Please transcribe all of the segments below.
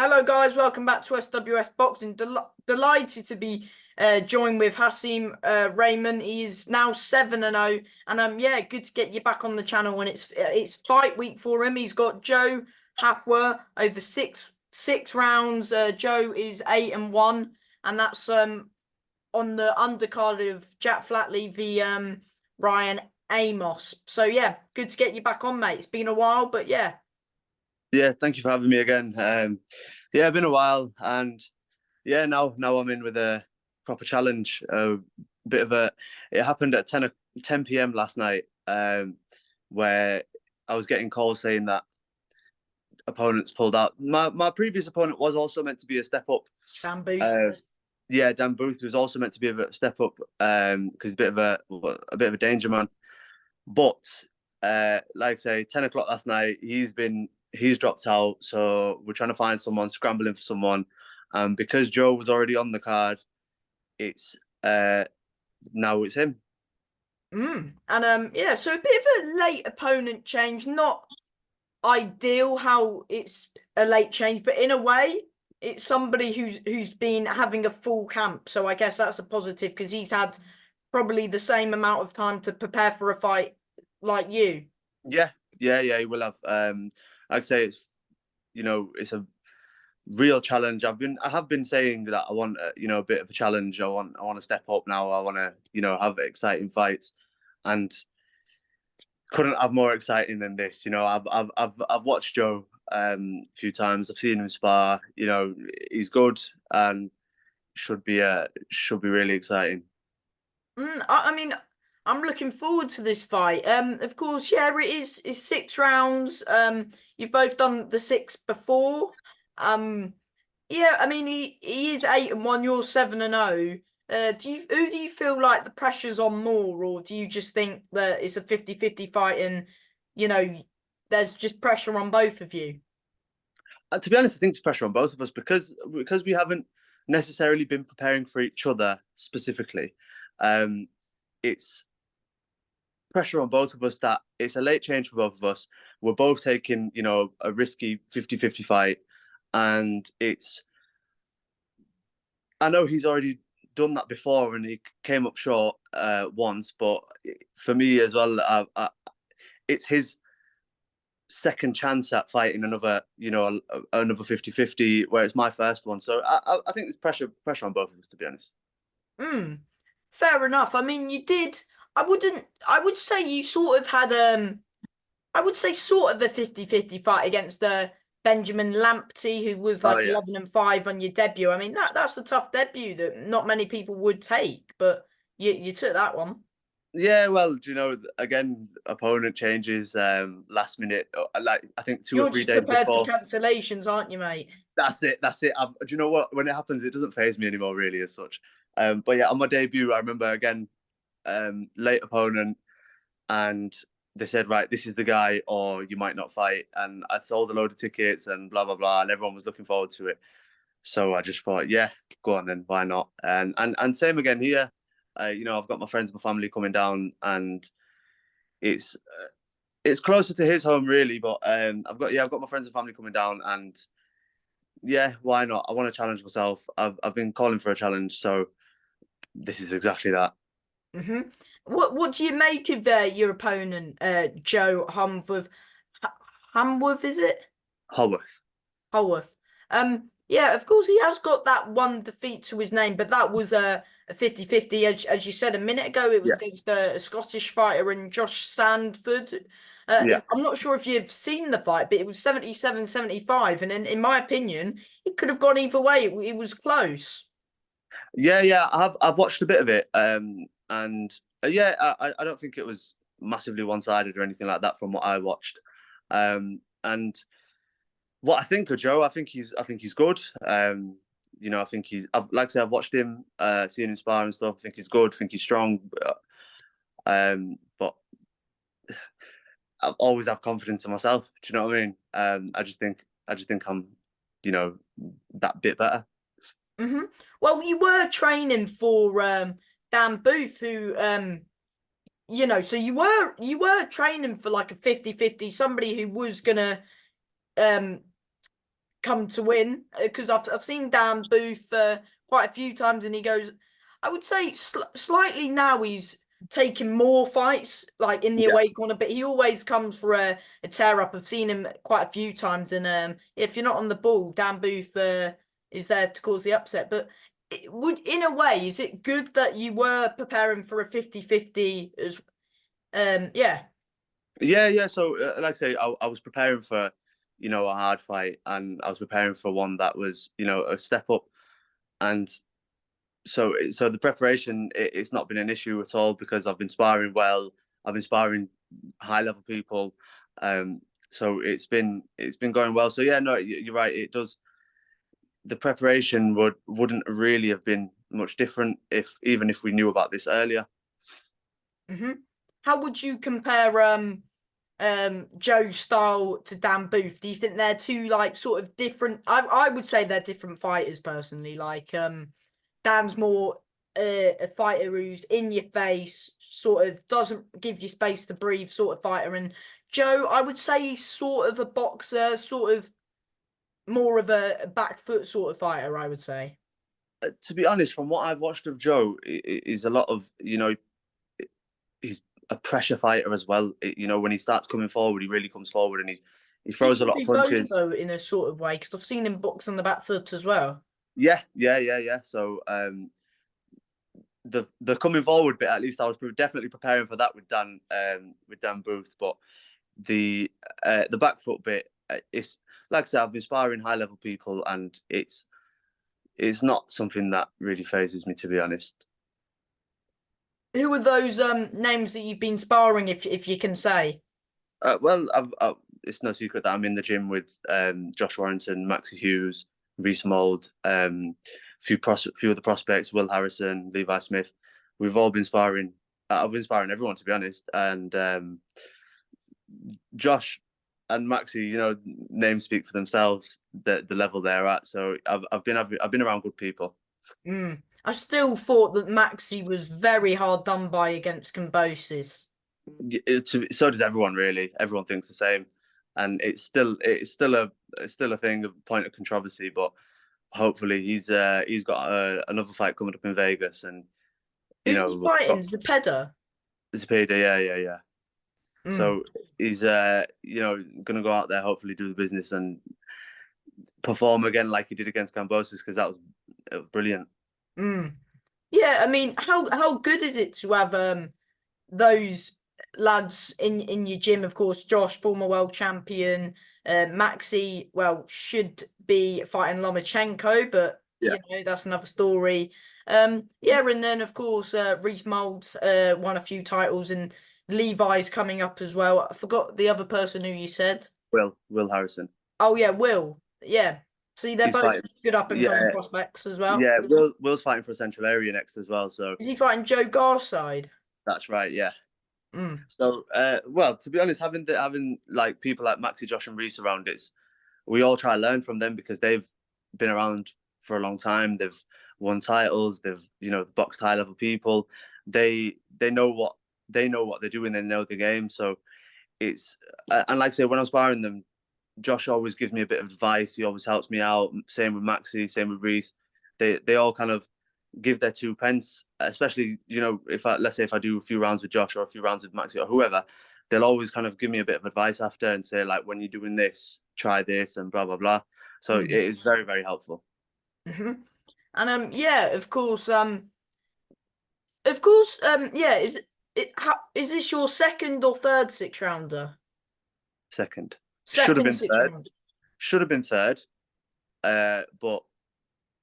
Hello, guys. Welcome back to SWS Boxing. Delighted to be joined with Hashim Rehman. He is now 7-0, and yeah, good to get you back on the channel when it's fight week for him. He's got Joe Howarth over six rounds. Joe is 8-1, and that's on the undercard of Jack Flatley v Ryan Amos. So yeah, good to get you back on, mate. It's been a while, but yeah. Yeah, thank you for having me again. Yeah, been a while, and yeah, now I'm in with a proper challenge. It happened at 10 p.m. last night, where I was getting calls saying that opponents pulled out. My previous opponent was also meant to be a step up. Dan Booth. Uh, yeah, Dan Booth was also meant to be a step up because he's a bit of a danger man. But like I say, 10 o'clock last night, he's dropped out, so we're trying to find someone, scrambling for someone. Because Joe was already on the card, it's now it's him. And yeah, so a bit of a late opponent change, not ideal how it's a late change, but in a way, it's somebody who's been having a full camp. So I guess that's a positive because he's had probably the same amount of time to prepare for a fight like you. Yeah, he will have. Like I say, it's a real challenge. I have been saying that I want a bit of a challenge. I want to step up now. I want to have exciting fights, and couldn't have more exciting than this. I've watched Joe a few times. I've seen him spar. He's good and should be really exciting. I mean, I'm looking forward to this fight. Of course, yeah, it's 6 rounds. You've both done the six before. Yeah, I mean, he is 8-1. You're 7-0. Who do you feel like the pressure's on more, or do you just think that it's a 50-50 fight and there's just pressure on both of you? To be honest, I think it's pressure on both of us because we haven't necessarily been preparing for each other specifically. It's pressure on both of us that it's a late change for both of us. We're both taking, a risky 50-50 fight, and I know he's already done that before and he came up short once, but for me as well, it's his second chance at fighting another 50-50, where it's my first one. So I think there's pressure on both of us, to be honest. Fair enough. I mean, you did. I would say you sort of had I would say sort of a 50-50 fight against Benjamin Lamptey, who was Oh like yeah. 11-5 on your debut. I mean, that's a tough debut that not many people would take, but you took that one. Yeah, well, again, opponent changes last minute. Like I think 2 or You're 3 just days prepared for before. cancellations, aren't you, mate? That's it. Do you know what? When it happens, it doesn't phase me anymore, really, as such. But yeah, on my debut, I remember again, late opponent, and they said, right, this is the guy, or you might not fight. And I sold a load of tickets and blah blah blah, and everyone was looking forward to it. So I just thought, yeah, go on then, why not? And same again here. I've got my friends, my family coming down, and it's it's closer to his home really. But I've got my friends and family coming down, and yeah, why not? I want to challenge myself. I've been calling for a challenge, so this is exactly that. hmm What do you make of your opponent, Joe Humworth? Humworth, is it? Howarth. Howarth. Yeah, of course he has got that one defeat to his name, but that was a 50-50, as you said a minute ago. It was Yeah, against a Scottish fighter and Josh Sandford. yeah. I'm not sure if you've seen the fight, but it was 77-75, and in my opinion, it could have gone either way. It was close. Yeah. I've watched a bit of it, and yeah, I don't think it was massively one-sided or anything like that from what I watched. And what I think of Joe, I think he's good. I think like I said, I've watched him, seen him spar and stuff. I think he's good. I think he's strong. But I always have confidence in myself. Do you know what I mean? I just think I'm, that bit better. Well, you were training for Dan Booth, who so you were training for like a 50-50, somebody who was gonna um come to win, because I've seen Dan Booth quite a few times, and he goes, I would say slightly now he's taking more fights like in the Yeah. away corner, but he always comes for a tear up. I've seen him quite a few times, and if you're not on the ball, Dan Booth is there to cause the upset. But it would, in a way, is it good that you were preparing for a 50-50 as yeah. Yeah. So, like I say, I was preparing for, a hard fight, and I was preparing for one that was, a step up, and so the preparation, it's not been an issue at all because I've been sparring well. I've been sparring high level people, so it's been going well. So yeah, no, you're right. It does. The preparation wouldn't really have been much different even if we knew about this earlier. Hmm. How would you compare Joe's style to Dan Booth? Do you think they're two like sort of different? I would say they're different fighters personally. Like Dan's more a fighter who's in your face, sort of doesn't give you space to breathe, sort of fighter. And Joe, I would say he's sort of a boxer, sort of more of a back foot sort of fighter, I would say. To be honest, from what I've watched of Joe, is a lot of he's a pressure fighter as well. When he starts coming forward, he really comes forward and he He throws a can lot of do both punches. though, in a sort of way, because I've seen him box on the back foot as well. Yeah. So the coming forward bit, at least I was definitely preparing for that with Dan Booth, but the back foot bit, it's like I said, I've been sparring high level people, and it's not something that really phases me, to be honest. Who are those names that you've been sparring, if you can say? Well, it's no secret that I'm in the gym with Josh Warrington, Maxi Hughes, Reese Mould, few of the prospects, Will Harrison, Levi Smith. We've all been sparring. I've been sparring everyone, to be honest, and Josh and Maxi, names speak for themselves. The level they're at. So I've been around good people. Mm. I still thought that Maxi was very hard done by against Cambosis. So does everyone, really. Everyone thinks the same, and it's still a thing, a point of controversy. But hopefully he's got another fight coming up in Vegas, and Who's he we've got fighting? The Peda? Zepeda, yeah. Mm. So he's gonna go out there, hopefully do the business and perform again like he did against Cambosis, because it was brilliant. Mm. Yeah, I mean, how good is it to have those lads in your gym? Of course, Josh, former world champion, Maxi, well, should be fighting Lomachenko, but Yeah. that's another story. Yeah, and then of course, Reese Moulds won a few titles, and Levi's coming up as well. I forgot the other person who you said. Will Harrison. Oh yeah, Will. Yeah. See, they're He's both fighting. good up and coming Yeah, prospects as well. yeah. Will's fighting for a Central Area next as well. So Is he fighting Joe Garside? that's right. Yeah. Mm. So, well, to be honest, having like people like Maxi, Josh, and Reese around, we all try to learn from them because they've been around for a long time. They've won titles. They've boxed high level people. They know what they're doing. They know the game. So it's and like I say, when I'm sparring them, Josh always gives me a bit of advice. He always helps me out. Same with Maxi. Same with Reese. They all kind of give their 2 pence, especially let's say if I do a few rounds with Josh or a few rounds with Maxi or whoever, they'll always kind of give me a bit of advice after and say, like, when you're doing this, try this and blah blah blah. So it Mm. is very, very helpful. Hmm. And yeah, of course, yeah. Is this your second or third 6 rounder? Second. Should have Second been six third. rounder. Should have been third. But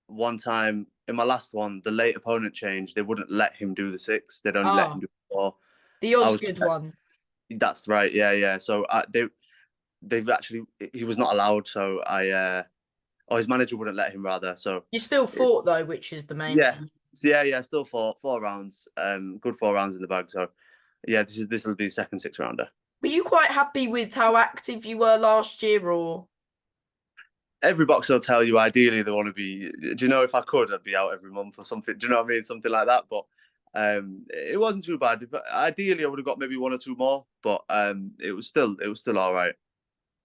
one time in my last one, the late opponent changed. They wouldn't let him do the 6. They'd only let him Ah, do 4. the I was Osgood one. That's right. Yeah. So they've actually he was not allowed. So his manager wouldn't let him, rather. So You still it, fought though, which is the main yeah, thing. so yeah. Still four rounds. Good 4 rounds in the bag. So yeah, this will be second 6 rounder. Were you quite happy with how active you were last year, or? Every boxer will tell you ideally they want to be. Do you know, if I could, I'd be out every month or something. Do you know what I mean? Something like that. But it wasn't too bad. Ideally, I would have got maybe 1 or 2 more, but it was still all right.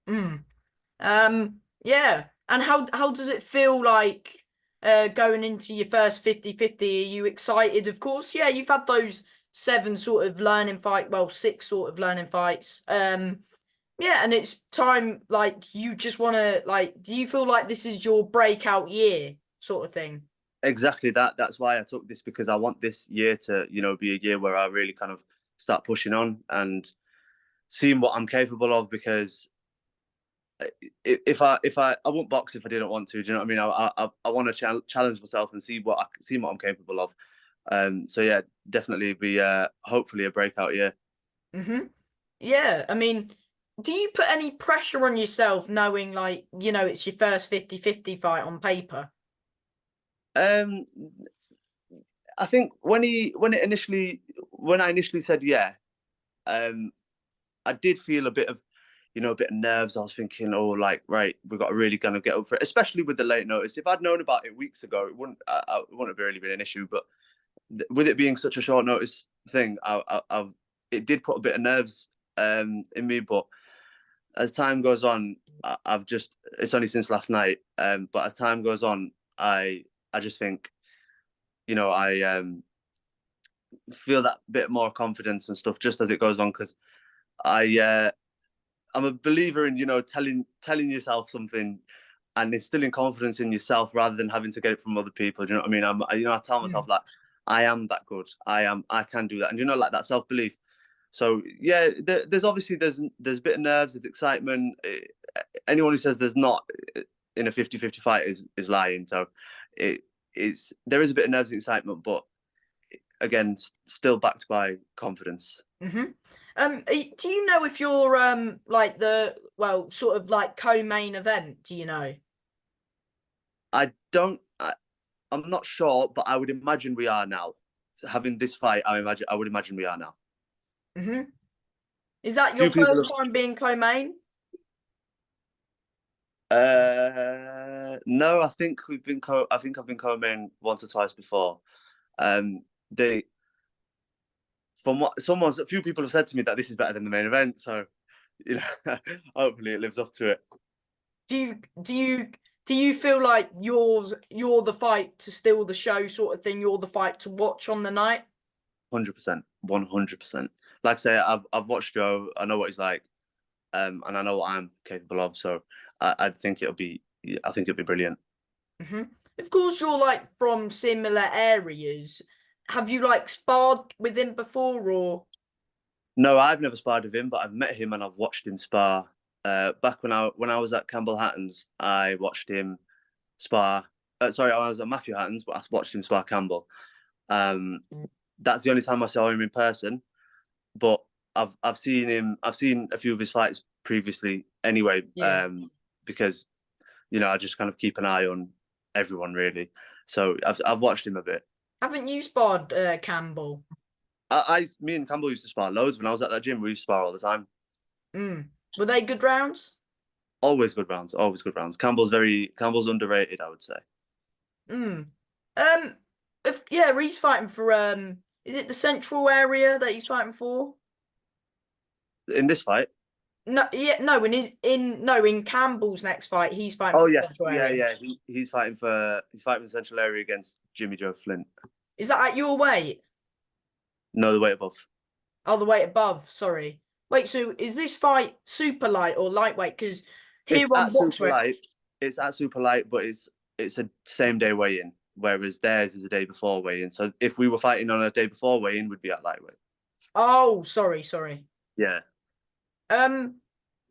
Mm. Yeah. And how does it feel like going into your first 50-50? Are you excited? Of course, yeah, you've had those 7 sort of learning fight, well, 6 sort of learning fights. Yeah, and it's time, like, you just want to, like, do you feel like this is your breakout year sort of thing? Exactly that. That's why I took this, because I want this year to, be a year where I really kind of start pushing on and seeing what I'm capable of. Because if I won't box if I didn't want to. Do you know what I mean? I want to challenge myself and see what I'm capable of. So yeah, definitely be hopefully a breakout year. Yeah, I mean, do you put any pressure on yourself knowing, like, it's your first 50-50 fight on paper? Um, I think when I initially said yeah, um, I did feel a bit of a bit of nerves. I was thinking, oh, like, right, we've got to really kind of get up for it, especially with the late notice. If I'd known about it weeks ago, it wouldn't have really been an issue. But with it being such a short notice thing, it did put a bit of nerves in me. But as time goes on, I've just, it's only since last night, but as time goes on, I just think, I feel that bit more confidence and stuff just as it goes on, because I I'm a believer in telling yourself something and instilling confidence in yourself rather than having to get it from other people. Do you know what I mean? I tell myself like I am that good. I can do that, and like that self belief. So yeah, there's obviously there's a bit of nerves, there's excitement. Anyone who says there's not in a 50-50 fight is lying. So there is a bit of nerves and excitement, but again, still backed by confidence. Do you know if you're like sort of like co-main event? Do you know? I don't. I'm not sure, but I would imagine we are now. Having this fight, I would imagine we are now. Is that your Few people first time being co-main? No, I think I've been co-main once or twice before. They from what a few people have said to me that this is better than the main event. So, hopefully it lives up to it. Do you feel like you're the fight to steal the show sort of thing? You're the fight to watch on the night? 100%, 100%. Like I say, I've watched Joe. I know what he's like, and I know what I'm capable of. So I think it'll be brilliant. Of course, you're like from similar areas. Have you like sparred with him before, or? No, I've never sparred with him, but I've met him and I've watched him spar. Back when I was at Campbell Hatton's, I watched him spar. Sorry, I was at Matthew Hatton's, but I watched him spar Campbell. That's the only time I saw him in person. But I've seen a few of his fights previously anyway. Yeah. Because I just kind of keep an eye on everyone really. So I've watched him a bit. Haven't you sparred Campbell? Me and Campbell used to spar loads when I was at that gym. We used to spar all the time. Were they good rounds? Always good rounds. Always good rounds. Campbell's underrated, I would say. He's fighting for is it the central area that he's fighting for? In this fight? No, yeah, no, in Campbell's next fight, he's fighting Oh for the yeah, central yeah, area. yeah. He's fighting for the central area against Jimmy Joe Flint. Is that at your weight? No, the weight above. Oh, the weight above, sorry. Wait, so is this fight super light or lightweight? Because here It's on at super Boxrec, light. It's at super light, but it's a same day weigh in, whereas theirs is a day before weigh in. So if we were fighting on a day before weigh in, we'd be at lightweight. oh, sorry. Yeah.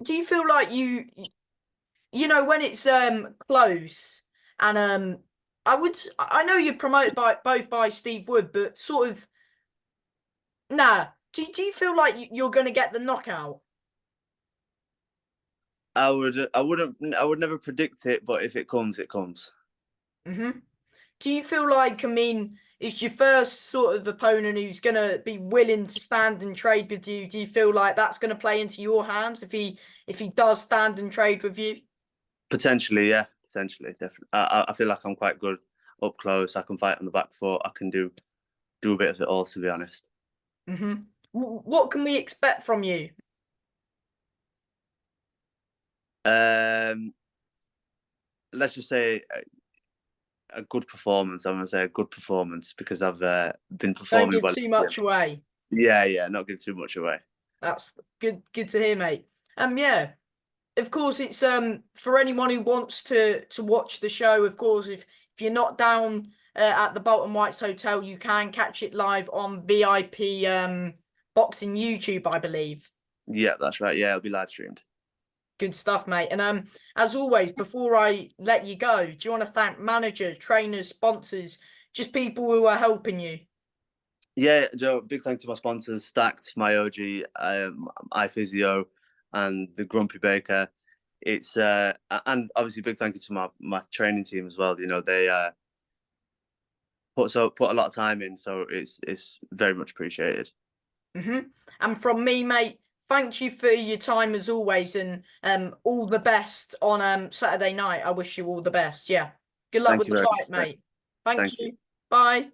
Do you feel like when it's close and I know you're promoted by Steve Wood, but sort of nah. Do you feel like you're gonna get the knockout? I would never predict it, but if it comes, it comes. Do you feel like, I mean, it's your first sort of opponent who's gonna be willing to stand and trade with you? Do you feel like that's gonna play into your hands if he does stand and trade with you? Potentially, yeah, potentially, definitely. I feel like I'm quite good up close. I can fight on the back foot. I can do a bit of it all, to be honest. What can we expect from you? Um, let's just say a good performance. I'm gonna say a good performance because I've been Don't performing give well. too much away. Yeah, not give too much away. That's good to hear, mate. Yeah. Of course, it's for anyone who wants to watch the show. Of course, if you're not down at the Bolton Whites Hotel, you can catch it live on VIP boxing YouTube, I believe. Yeah, that's right. Yeah, it'll be live streamed. Good stuff, mate. And as always, before I let you go, do you want to thank managers, trainers, sponsors, just people who are helping you? Yeah, Joe. Big thanks to my sponsors, Stacked, my OG, iPhysio, and the Grumpy Baker. It's and obviously big thank you to my training team as well. You know, they put a lot of time in, so it's very much appreciated. And from me, mate, thank you for your time as always, and all the best on Saturday night. I wish you all the best. Yeah. Good luck Thank with you the very fight, much. mate. Thank Thank you. you. Bye.